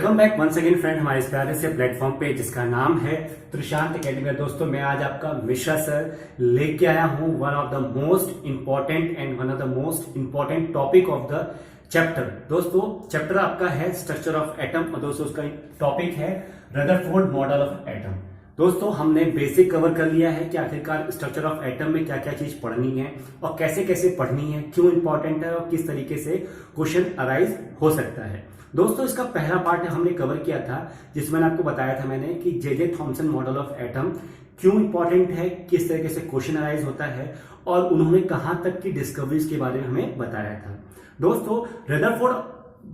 Welcome back once again friend हमारे इस प्यारे से प्लेटफॉर्म पे जिसका नाम है त्रिशांत एकेडमी। दोस्तों मैं आज आपका मिश्रा सर लेके आया हूं one of the most important and one of the most important topic of the chapter. दोस्तों चैप्टर आपका है स्ट्रक्चर ऑफ एटम और दोस्तों उसका टॉपिक है रदरफोर्ड मॉडल ऑफ एटम। दोस्तों हमने बेसिक कवर कर लिया है कि आखिरकार स्ट्रक्चर ऑफ एटम में क्या क्या चीज पढ़नी है और कैसे कैसे पढ़नी है, क्यों इंपॉर्टेंट है और किस तरीके से क्वेश्चन अराइज हो सकता है। दोस्तों इसका पहला पार्ट हमने कवर किया था जिसमें आपको बताया था मैंने कि J Thomson model of atom क्यों इंपॉर्टेंट है, किस तरीके से क्वेश्चन अराइज होता है और उन्होंने कहां तक की डिस्कवरीज के बारे में हमें बताया था। दोस्तों रदरफोर्ड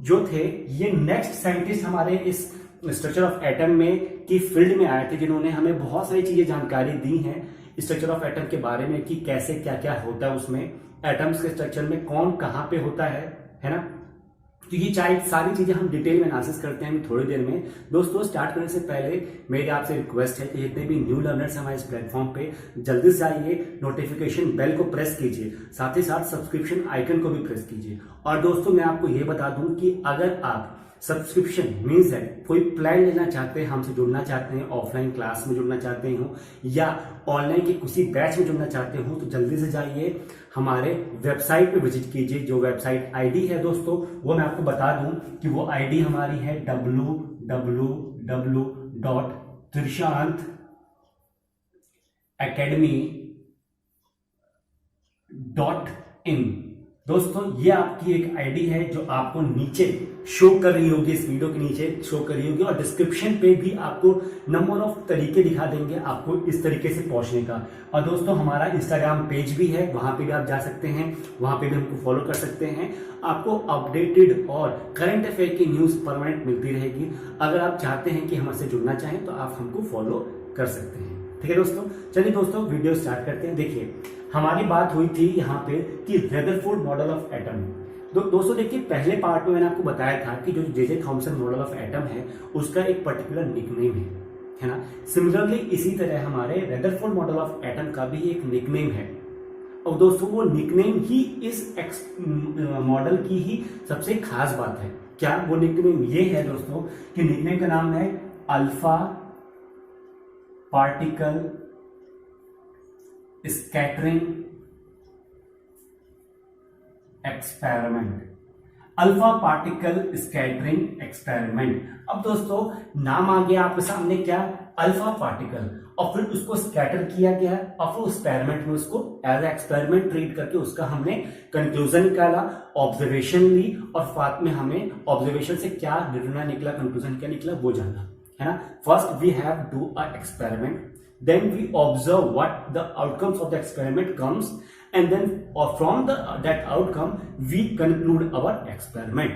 जो थे ये नेक्स्ट साइंटिस्ट हमारे इस स्ट्रक्चर ऑफ एटम में की फील्ड में आए थे जिन्होंने हमें बहुत सारी चीजें जानकारी दी हैं स्ट्रक्चर ऑफ एटम के बारे में कि कैसे क्या क्या होता है उसमें, एटम्स के स्ट्रक्चर में कौन कहां पे होता है ना। तो ये सारी चीजें हम डिटेल में एनालिसिस करते हैं थोड़ी देर में। दोस्तों स्टार्ट करने से पहले मेरी आपसे रिक्वेस्ट है कि जितने भी न्यू लर्नर्स हमारे इस प्लेटफॉर्म पे जल्दी से आइए, नोटिफिकेशन बेल को प्रेस कीजिए, साथ ही साथ सब्सक्रिप्शन आइकन को भी प्रेस कीजिए। और दोस्तों मैं आपको ये बता दूं कि अगर आप सब्सक्रिप्शन मीन्स है कोई प्लान लेना चाहते हैं, हमसे जुड़ना चाहते हैं, ऑफलाइन क्लास में जुड़ना चाहते हो या ऑनलाइन के किसी बैच में जुड़ना चाहते हो तो जल्दी से जाइए हमारे वेबसाइट पे विजिट कीजिए। जो वेबसाइट आईडी है दोस्तों वो मैं आपको बता दूं कि वो आईडी हमारी है www.trishanthacademy.in। दोस्तों ये आपकी एक आईडी है जो आपको नीचे शो कर रही होगी, इस वीडियो के नीचे शो कर रही होगी और डिस्क्रिप्शन पे भी आपको नंबर ऑफ तरीके दिखा देंगे आपको इस तरीके से पहुंचने का। और दोस्तों हमारा इंस्टाग्राम पेज भी है, वहां पे भी आप जा सकते हैं, वहां पे भी हमको फॉलो कर सकते हैं। आपको अपडेटेड और करंट अफेयर की न्यूज परमानेंट मिलती रहेगी। अगर आप चाहते हैं कि हमसे जुड़ना चाहें तो आप हमको फॉलो कर सकते हैं। ठीक है दोस्तों, चलिए दोस्तों वीडियो स्टार्ट करते हैं। देखिए हमारी बात हुई थी यहाँ पे कि रदरफोर्ड मॉडल ऑफ एटम। दोस्तों देखिए पहले पार्ट में मैंने आपको बताया था कि जो J Thomson model of atom है उसका एक पर्टिकुलर निकनेम है ना। सिमिलरली इसी तरह हमारे रदरफोर्ड मॉडल ऑफ एटम का भी एक निकनेम है और दोस्तों वो निकनेम ही इस मॉडल की ही सबसे खास बात है। क्या वो निकनेम ये है दोस्तों कि निकनेम का नाम है alpha particle scattering experiment. Alpha particle scattering experiment. अब दोस्तों नाम आ गया आपके सामने क्या, अल्फा पार्टिकल, और फिर उसको स्कैटर किया गया और फिर एक्सपेरिमेंट में उसको एज एक्सपेरिमेंट ट्रीट करके उसका हमने कंक्लूजन निकाला, ऑब्जर्वेशन ली और साथ में हमें ऑब्जर्वेशन से क्या निर्णय निकला, कंक्लूजन क्या निकला वो जाना है ना। First we have do a experiment, then we observe what the outcomes of the experiment comes and then or from that outcome we conclude our experiment।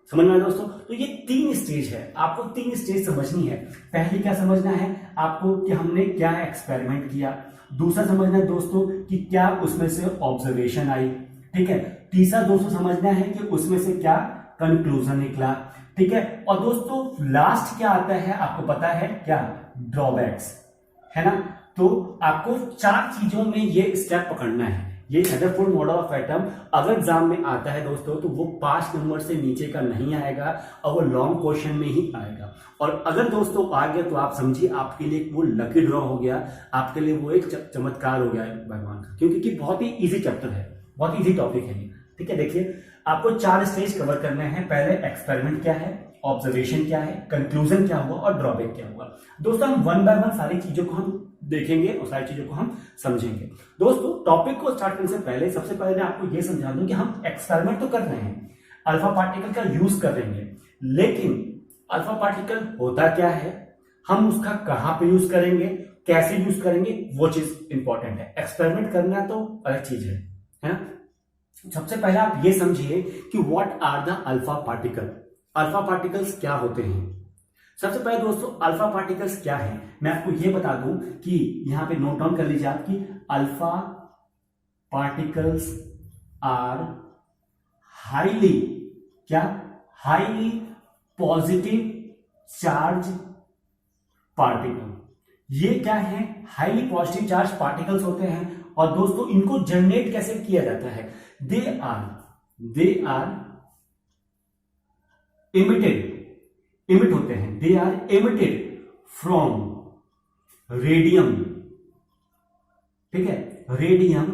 समझ में आया दोस्तों। तो ये तीन स्टेज है, आपको तीन स्टेज समझनी है। पहली क्या समझना है आपको कि हमने क्या एक्सपेरिमेंट किया, दूसरा समझना है दोस्तों कि क्या उसमें से ऑब्जर्वेशन आई, ठीक है, तीसरा दोस्तों समझना है कि उसमें से क्या कंक्लूजन निकला, ठीक है, और दोस्तों लास्ट क्या आता है आपको पता है क्या, ड्रॉबैक्स, है ना। तो आपको चार चीजों में ये स्टेप पकड़ना है। ये रदरफोर्ड मॉडल ऑफ एटम अगर एग्जाम में आता है दोस्तों तो वो 5 नंबर से नीचे का नहीं आएगा और वो लॉन्ग क्वेश्चन में ही आएगा। और अगर दोस्तों आ गया तो आप समझिए आपके लिए वो लकी ड्रॉ हो गया, आपके लिए वो एक चमत्कार हो गया भगवान का, क्योंकि बहुत ही इजी चैप्टर है, बहुत इजी टॉपिक है ये। ठीक है, देखिए आपको 4 स्टेज कवर करने हैं। पहले एक्सपेरिमेंट क्या है, ऑब्जर्वेशन क्या है, कंक्लूजन क्या हुआ और ड्रॉबैक क्या हुआ। दोस्तों हम वन बाय वन सारी चीजों को हम देखेंगे और सारी चीजों को हम समझेंगे। दोस्तों टॉपिक को स्टार्ट करने से पहले सबसे पहले मैं आपको यह समझा दूं कि हम एक्सपेरिमेंट तो कर रहे हैं, अल्फा पार्टिकल का यूज कर रहे हैं, लेकिन अल्फा पार्टिकल होता क्या है, हम उसका कहां पे यूज करेंगे, कैसे यूज करेंगे, वो चीज इंपॉर्टेंट है। एक्सपेरिमेंट करना तो अलग चीज है ना। सबसे पहले आप ये समझिए कि what are the alpha particle. Alpha particles क्या होते हैं। सबसे पहले दोस्तों अल्फा पार्टिकल्स क्या है मैं आपको यह बता दूं कि यहां पे नोट डाउन कर लीजिए आप कि अल्फा पार्टिकल्स आर हाईली क्या, हाईली पॉजिटिव चार्ज पार्टिकल। ये क्या है, हाईली पॉजिटिव चार्ज पार्टिकल्स होते हैं। और दोस्तों इनको जनरेट कैसे किया जाता है, दे आर इमिटेड इमिट होते हैं, they are emitted from radium, ठीक है, रेडियम,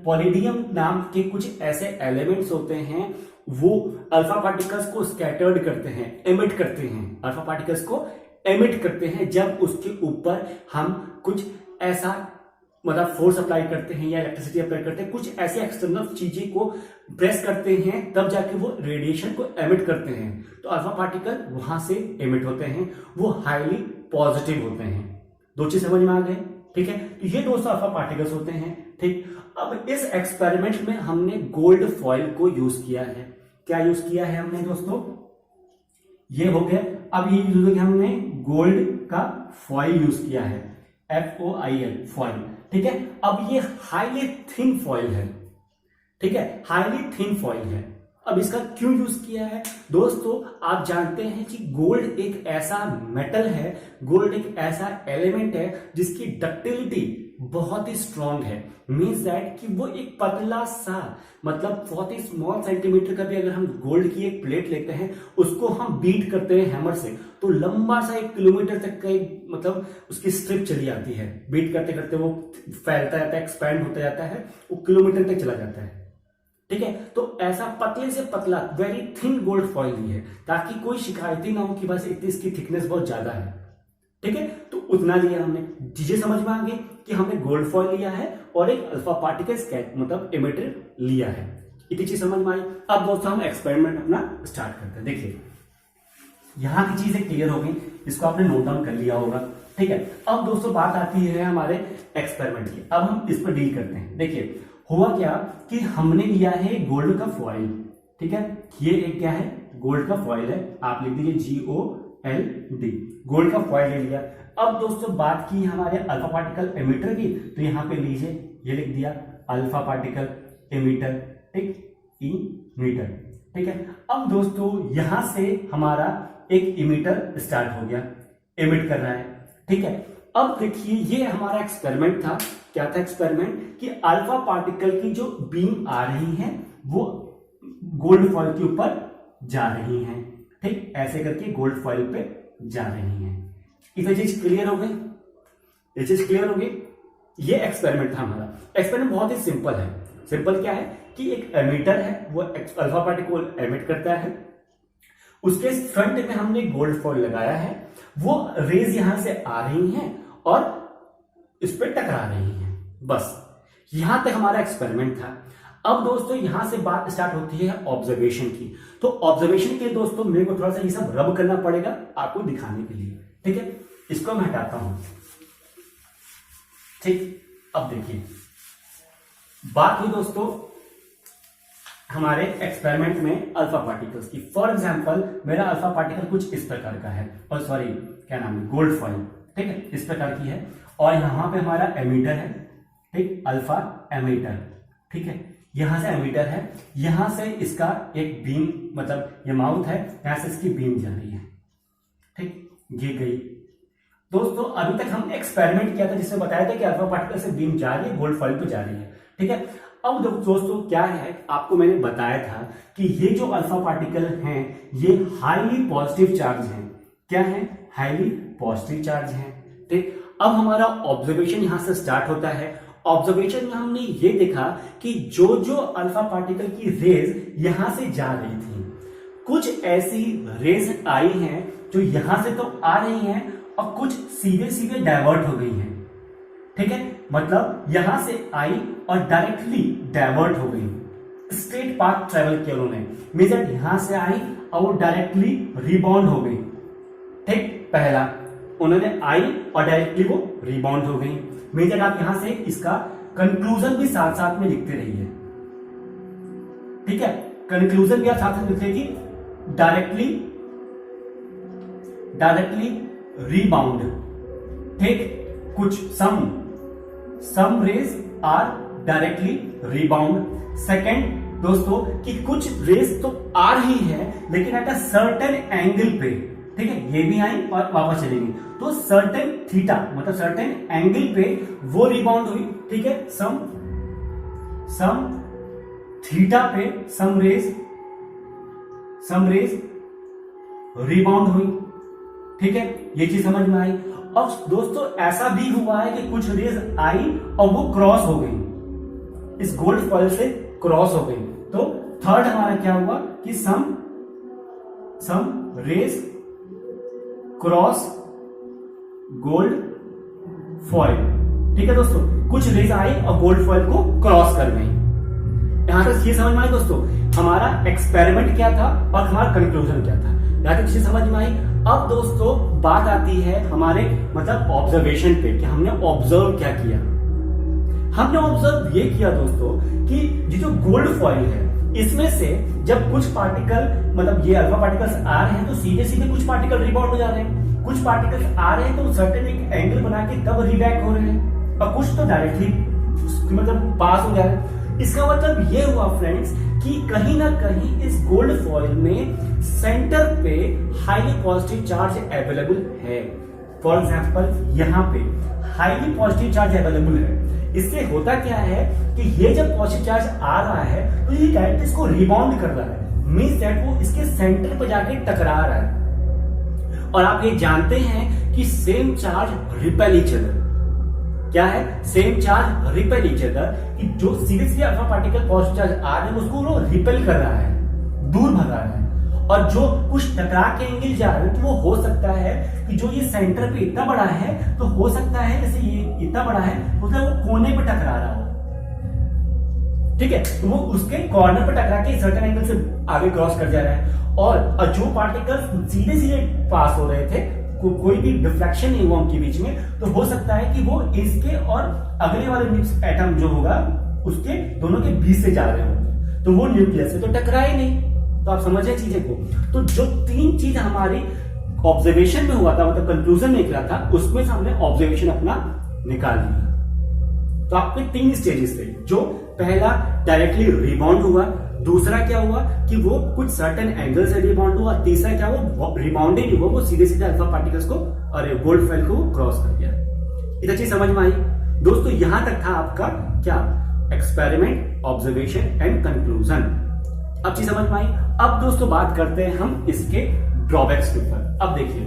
पॉलीडियम नाम के कुछ ऐसे एलिमेंट्स होते हैं, वो अल्फा पार्टिकल्स को स्कैटर्ड करते हैं, एमिट करते हैं, अल्फा पार्टिकल्स को एमिट करते हैं जब उसके ऊपर हम कुछ ऐसा मतलब फोर्स अप्लाई करते हैं या इलेक्ट्रिसिटी अप्लाई करते हैं, कुछ ऐसे एक्सटर्नल चीजें को प्रेस करते हैं, तब जाके वो रेडिएशन को एमिट करते हैं। तो अल्फा पार्टिकल वहां से एमिट होते हैं, वो हाईली पॉजिटिव होते हैं। दो चीज समझ में आ गए, ठीक है। तो ये दोस्तों अल्फा पार्टिकल्स होते हैं, ठीक। अब इस एक्सपेरिमेंट में हमने गोल्ड फॉइल को यूज किया है। क्या यूज किया है हमने दोस्तों, ये हो गया। अब ये यूज किया हमने गोल्ड का फॉइल यूज किया है, FOIL फॉइल, ठीक है। अब ये हाईली थिन फॉइल है, ठीक है, हाईली थिन फॉइल है। अब इसका क्यों यूज किया है दोस्तों, आप जानते हैं कि गोल्ड एक ऐसा मेटल है, गोल्ड एक ऐसा एलिमेंट है जिसकी डक्टिलिटी बहुत ही स्ट्रांग है। मीन्स दैट कि वो एक पतला सा मतलब बहुत ही स्मॉल सेंटीमीटर का भी अगर हम गोल्ड की एक प्लेट लेते हैं, उसको हम बीट करते हैं हैमर से, तो लंबा सा 1 किलोमीटर तक का एक मतलब उसकी स्ट्रिप चली आती है। बीट करते करते वो फैलता जाता है, एक्सपैंड होता जाता है, वो किलोमीटर तक चला जाता है, ठीक है। तो ऐसा पतले से पतला वेरी थिन गोल्ड फॉइल ली है, ताकि कोई शिकायत ही ना हो कि बस इतनी इसकी थिकनेस बहुत ज्यादा है, ठीक है। तो उतना लिया हमने, चीजें समझ में आ गई कि हमने गोल्ड फॉइल लिया है और एक अल्फा पार्टिकल स्कैट मतलब एमिटर लिया है, इतनी चीज समझ में आई। अब दोस्तों हम एक्सपेरिमेंट अपना स्टार्ट करते हैं। देखिए यहां की चीजें क्लियर हो गई, इसको आपने नोट डाउन कर लिया होगा, ठीक है। अब दोस्तों बात आती है हमारे एक्सपेरिमेंट की, अब हम इस पर डील करते हैं। देखिए हुआ क्या कि हमने लिया है गोल्ड का फॉइल, ठीक है, ये एक क्या है, गोल्ड का फॉइल है, आप लिख दीजिए GOLD, गोल्ड का फॉइल ले लिया। अब दोस्तों बात की हमारे अल्फा पार्टिकल एमिटर की, तो यहां पे लीजिए, ये लिख दिया अल्फा पार्टिकल एमिटर, ठीक, इमीटर, ठीक है। अब दोस्तों यहां से हमारा एक इमीटर स्टार्ट हो गया, एमिट कर रहा है, ठीक है। अब देखिए ये हमारा एक्सपेरिमेंट था, क्या था एक्सपेरिमेंट कि अल्फा पार्टिकल की जो बीम आ रही है वो गोल्ड फॉइल के ऊपर जा रही हैं, ठीक, ऐसे करके गोल्ड फॉइल पे जा रही हैं। इतनी चीज क्लियर हो गई, ये चीज क्लियर हो गई। ये एक्सपेरिमेंट था हमारा। एक्सपेरिमेंट बहुत ही सिंपल है। सिंपल क्या है कि एक एमिटर है, वो अल्फा पार्टिकल एमिट करता है, उसके फ्रंट में हमने गोल्ड फॉइल लगाया है, वो रेज यहां से आ रही हैं और इस पे टकरा रही हैं, बस यहां तक हमारा एक्सपेरिमेंट था। अब दोस्तों यहां से बात स्टार्ट होती है ऑब्जर्वेशन की। तो ऑब्जर्वेशन के दोस्तों मेरे को थोड़ा सा ये सब रब करना पड़ेगा आपको दिखाने के लिए, ठीक है। इसको मैं हटाता हूं, ठीक। अब देखिए बात हुई दोस्तों हमारे एक्सपेरिमेंट में अल्फा पार्टिकल्स की। फॉर एग्जांपल मेरा अल्फा पार्टिकल कुछ इस प्रकार का है, और सॉरी क्या नाम है, गोल्ड फॉइल, ठीक है, इस प्रकार की है, और यहां पे हमारा एमीटर है, ठीक, अल्फा एमीटर, ठीक है, यहां से एमीटर है, यहां से इसका एक बीम मतलब ये माउथ है, यहां से इसकी बीम जा रही है, ठीक, ये गई। दोस्तों अभी तक हमने एक्सपेरिमेंट किया था जिसमें बताया था कि अल्फा पार्टिकल से बीम जा रही है, गोल्ड फॉइल पे जा रही है, ठीक है। अब दोस्तों क्या है, आपको मैंने बताया था कि ये जो अल्फा पार्टिकल हैं ये हाईली पॉजिटिव चार्ज हैं। क्या है, हाईली पॉजिटिव चार्ज हैं, ठीक। अब हमारा ऑब्जर्वेशन यहां से स्टार्ट होता है। ऑब्जर्वेशन में हमने ये देखा कि जो जो अल्फा पार्टिकल की रेज यहां से जा रही थी, कुछ ऐसी रेज आई हैं जो यहां से तो आ रही हैं और कुछ सीधे सीधे डाइवर्ट हो गई हैं, ठीक है, मतलब यहां से आई और डायरेक्टली डाइवर्ट हो गई, स्ट्रेट पाथ ट्रेवल किया उन्होंने, मींस दैट यहां से आई और वो डायरेक्टली रिबाउंड हो गई, ठीक। पहला उन्होंने आई और डायरेक्टली वो रिबाउंड हो गई, मींस दैट आप यहां से इसका कंक्लूजन भी साथ साथ में लिखते रहिए, ठीक है, कंक्लूजन भी आप साथ साथ लिखिए कि डायरेक्टली रिबाउंड, ठीक। कुछ some rays are directly rebound. Second दोस्तों कि कुछ रेज तो आ रही है लेकिन एट अ सर्टेन एंगल पे, ठीक है, ये भी आई और वापस चलेंगी, तो सर्टेन थीटा मतलब सर्टेन एंगल पे वो रिबाउंड हुई, ठीक है, सम थीटा पे सम रेज रिबाउंड हुई। ठीक है, ये चीज समझ में आई। अब दोस्तों ऐसा भी हुआ है कि कुछ रेज आई और वो क्रॉस हो गई, इस गोल्ड फॉइल से क्रॉस हो गई। तो थर्ड हमारा क्या हुआ कि सम रेज क्रॉस गोल्ड फॉइल। ठीक है दोस्तों, कुछ रेज आई और गोल्ड फॉइल को क्रॉस कर गई। यहां तक ये समझ में आई दोस्तों, हमारा एक्सपेरिमेंट क्या था और हमारा कंक्लूजन क्या था, यहां तक चीज समझ में आई। अब दोस्तों बात आती है हमारे मतलब ऑब्जर्वेशन पे कि हमने ऑब्जर्व क्या किया। हमने ऑब्जर्व ये किया दोस्तों कि ये जो गोल्ड फॉइल है इसमें से जब कुछ पार्टिकल मतलब ये अल्फा पार्टिकल्स आ रहे हैं तो सीधे सीधे कुछ पार्टिकल रिबाउंड हो जा रहे हैं, कुछ पार्टिकल्स आ रहे हैं तो सर्टेन एक एंगल बना के तब रिबैक हो रहे हैं, और कुछ तो डायरेक्टली मतलब पास हो जा रहे हैं। इसका मतलब ये हुआ फ्रेंड्स कि कहीं ना कहीं इस गोल्ड फॉइल में सेंटर पे हाईली पॉजिटिव चार्ज अवेलेबल है। फॉर एग्जांपल यहाँ पे हाईली पॉजिटिव चार्ज अवेलेबल है। इससे होता क्या है कि ये जब पॉजिटिव चार्ज आ रहा है तो ये डायरेक्ट इसको रिबाउंड कर रहा है, मींस दैट वो इसके सेंटर पर जाके टकरा रहा है। और आप ये जानते हैं कि same charge repel each other. क्या है? Same charge repel each other, कि जो सीधे सीधे अल्फा पार्टिकल पॉजिटिव चार्ज आ रहे हैं उसको वो रिपेल कर रहा है, दूर भगा रहा है। और जो कुछ टकरा के एंगल जा रहे हैं तो वो हो सकता है कि जो ये सेंटर पे इतना बड़ा है तो हो सकता है जैसे ये इतना बड़ा है मतलब वो कोने पे टकरा रहा हो। ठीक है, तो वो उसके कॉर्नर पे टकरा के सर्टेन एंगल से आगे क्रॉस कर जा रहा है। और जो पार्टिकल सीधे सीधे पास हो रहे थे, कोई भी डिफ्लेक्शन नहीं हुआ उनके बीच में, तो हो सकता है कि वो इसके और अगले वाले एटम जो होगा उसके दोनों के बीच से जा रहे हो, तो वो न्यूक्लियस से तो टकराए नहीं। तो आप समझे चीजें को। तो जो तीन चीज हमारी ऑब्जर्वेशन में हुआ था मतलब कंक्लूजन निकला था, उसमें से हमने ऑब्जर्वेशन अपना निकाल लिया। तो आपके तीन स्टेजेस थे। जो पहला डायरेक्टली रिबाउंड हुआ, दूसरा क्या हुआ कि वो कुछ सर्टेन एंगल से रिबाउंड हुआ, तीसरा क्या हुआ रिबाउंड ही नहीं हुआ, वो सीधे सीधे अल्फा पार्टिकल्स को और गोल्ड फॉइल को क्रॉस कर गया। इतना चीज समझ में आई दोस्तों। यहां तक था आपका क्या एक्सपेरिमेंट, ऑब्जर्वेशन एंड कंक्लूजन। अब चीज समझ में आई। अब दोस्तों बात करते हैं हम इसके ड्रॉबैक्स के ऊपर। अब देखिए,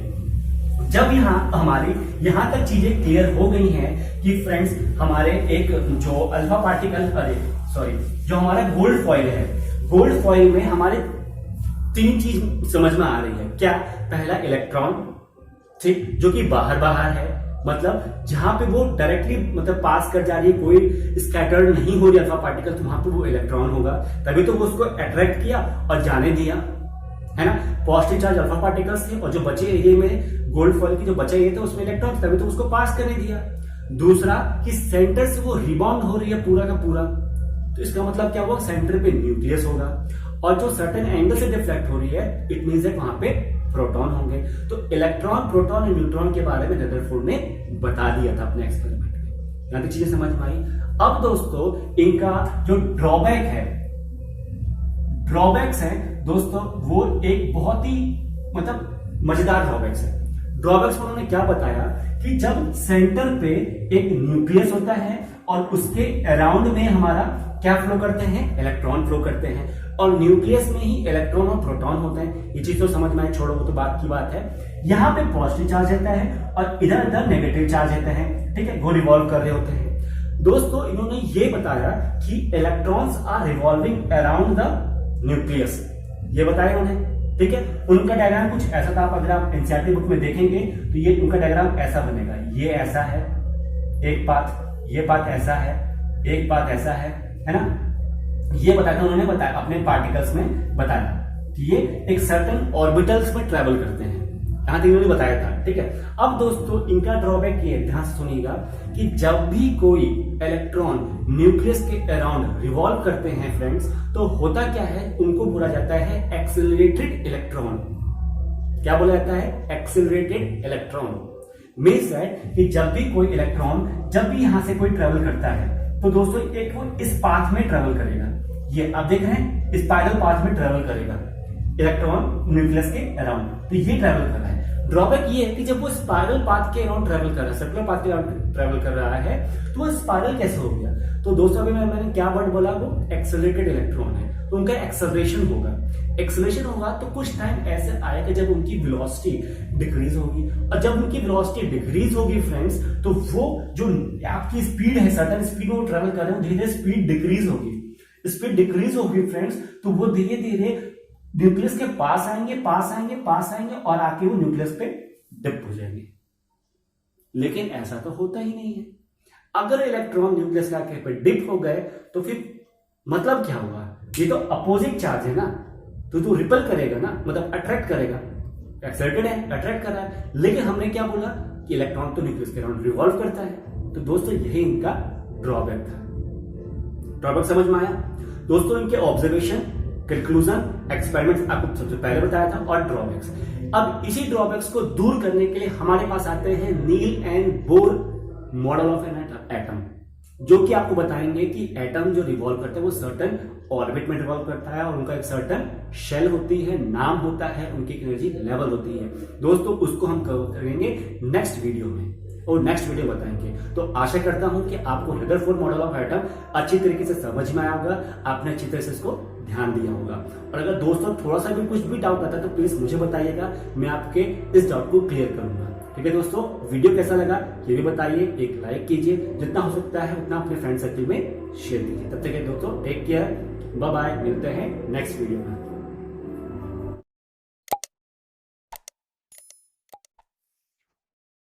जब हमारी यहां तक चीजें क्लियर हो गई हैं कि फ्रेंड्स हमारे एक जो अल्फा पार्टिकल जो हमारा गोल्ड फॉइल है, गोल्ड फॉइल में हमारे तीन चीज समझ में आ रही है। क्या? पहला इलेक्ट्रॉन, ठीक, जो कि बाहर है, मतलब जहां पे वो डायरेक्टली मतलब पास कर जा रही है, कोई स्कैटर्ड नहीं हो रही अल्फा पार्टिकल, तो वहां पे वो इलेक्ट्रॉन होगा, तभी तो वो उसको अट्रैक्ट किया और जाने दिया, है ना। पॉजिटिव चार्ज अल्फा पार्टिकल्स थे और जो बचे एरिया में गोल्ड फॉइल की जो बचा एरिया था उसमें इलेक्ट्रॉन, तभी तो उसको पास करने दिया। दूसरा कि सेंटर से वो रिबाउंड हो रही है पूरा का पूरा, तो इसका मतलब क्या हुआ, सेंटर पे न्यूक्लियस होगा, और जो सर्टेन एंगल से डिफ्लेक्ट हो रही है इट मींस दैट वहां पे प्रोटॉन होंगे। तो इलेक्ट्रॉन, प्रोटॉन और न्यूट्रॉन के बारे में रदरफोर्ड ने बता दिया था अपने एक्सपेरिमेंट में। यहां तक चीजें समझ में आई। अब दोस्तों इनका जो ड्रॉबैक्स है दोस्तों, वो एक बहुत ही मतलब मजेदार ड्रॉबैक्स है। ड्रॉबैक्स में उन्होंने क्या बताया कि जब सेंटर पे एक न्यूक्लियस होता है और उसके अराउंड में हमारा क्या फ्लो करते हैं, इलेक्ट्रॉन फ्लो करते हैं, और न्यूक्लियस में ही इलेक्ट्रॉन और प्रोटॉन होते हैं। ये चीज तो समझ में आए, छोड़ो वो तो बात की बात है। यहाँ पे पॉजिटिव चार्ज रहता है और इधर उधर नेगेटिव चार्ज रहते हैं, ठीक है, वो रिवॉल्व कर रहे होते हैं। दोस्तों इन्होंने ये बताया कि electrons are revolving around the nucleus, ये बताया उन्होंने, ठीक है। उनका डायग्राम कुछ ऐसा था, अगर आप एनसीईआरटी बुक में देखेंगे तो ये उनका डायग्राम ऐसा बनेगा, ये ऐसा है एक पाथ, ये पाथ ऐसा है, एक पाथ ऐसा है ना। ये बताया था उन्होंने, बताया अपने पार्टिकल्स में बताया कि ये एक सर्टेन ऑर्बिटल्स में ट्रेवल करते हैं, यहां तक इन्होंने बताया था, ठीक है। अब दोस्तों इनका ड्रॉबैक ये ध्यान से सुनिएगा कि जब भी कोई इलेक्ट्रॉन न्यूक्लियस के अराउंड रिवॉल्व करते हैं फ्रेंड्स, तो होता क्या है, उनको बोला जाता है एक्सेलरेटेड इलेक्ट्रॉन। क्या बोला जाता है? Accelerated electron. मींस दैट कि जब भी कोई इलेक्ट्रॉन जब भी यहां से कोई ट्रेवल करता है तो दोस्तों एक वो इस पाथ में ट्रेवल करेगा, ये आप देख रहे हैं स्पाइरल पाथ में ट्रेवल करेगा इलेक्ट्रॉन न्यूक्लियस के अराउंड, तो ये ट्रेवल कर रहा है। ड्रॉबैक ये है कि जब वो स्पाइरल पाथ के अराउंड ट्रेवल कर रहा है, सर्कुलर पाथ के अराउंड ट्रेवल कर रहा है, तो वो स्पाइरल कैसे हो गया? तो दोस्तों अभी मैंने क्या वर्ड बोला, वो एक्सेलरेटेड इलेक्ट्रॉन है, तो उनका एक्सेलरेशन होगा। एक्सेलरेशन होगा तो कुछ टाइम ऐसे आएगा जब उनकी वेलोसिटी डिक्रीज होगी, और जब उनकी वेलोसिटी डिक्रीज होगी फ्रेंड्स, तो वो जो आपकी स्पीड है, सर्टेन स्पीड में वो ट्रेवल कर रहे हैं, धीरे धीरे स्पीड डिक्रीज होगी। स्पीड डिक्रीज होगी फ्रेंड्स, तो वो धीरे धीरे न्यूक्लियस के पास आएंगे और आके वो न्यूक्लियस पे डिप हो जाएंगे। लेकिन ऐसा तो होता ही नहीं है। अगर इलेक्ट्रॉन न्यूक्लियस के आके पे डिप हो गए तो फिर मतलब क्या हुआ? ये तो अपोजिट चार्ज है ना, तो रिपल करेगा ना, मतलब अट्रैक्ट करेगा। एक्साइटेड है, अट्रैक्ट कर रहा है। लेकिन हमने क्या बोला कि इलेक्ट्रॉन तो न्यूक्लियस के अराउंड रिवॉल्व करता है। तो दोस्तों यही इनका ड्रॉबैक था। ड्रॉबैक समझ में आया दोस्तों? इनके ऑब्जर्वेशन, कंक्लूजन, एक्सपेरिमेंट्स आपको सबसे पहले बताया था, और ड्रॉबैक्स। अब इसी ड्रॉबैक्स को दूर करने के लिए हमारे पास आते हैं Niels and Bohr model of an atom, जो कि आपको बताएंगे कि एटम जो रिवॉल्व करता है वो सर्टेन ऑर्बिट में रिवॉल्व करता है, और उनका एक सर्टेन शेल होती है, नाम होता है, उनकी एनर्जी लेवल होती है। दोस्तों उसको हम कवर करेंगे नेक्स्ट वीडियो में, और नेक्स्ट वीडियो बताएंगे। तो आशा करता हूं कि आपको रदरफोर्ड मॉडल ऑफ एटम अच्छी तरीके से समझ में आया होगा, आपने अच्छी तरह से इसको ध्यान दिया होगा। और अगर दोस्तों थोड़ा सा भी कुछ भी डाउट आता है तो प्लीज मुझे बताइएगा, मैं आपके इस डाउट को क्लियर करूंगा। ठीक है दोस्तों, वीडियो कैसा लगा ये भी बताइए, एक लाइक कीजिए, जितना हो सकता है उतना अपने फ्रेंड सर्कल में शेयर कीजिए। तब तक दोस्तों टेक केयर, बाय बाय, मिलते हैं नेक्स्ट वीडियो में।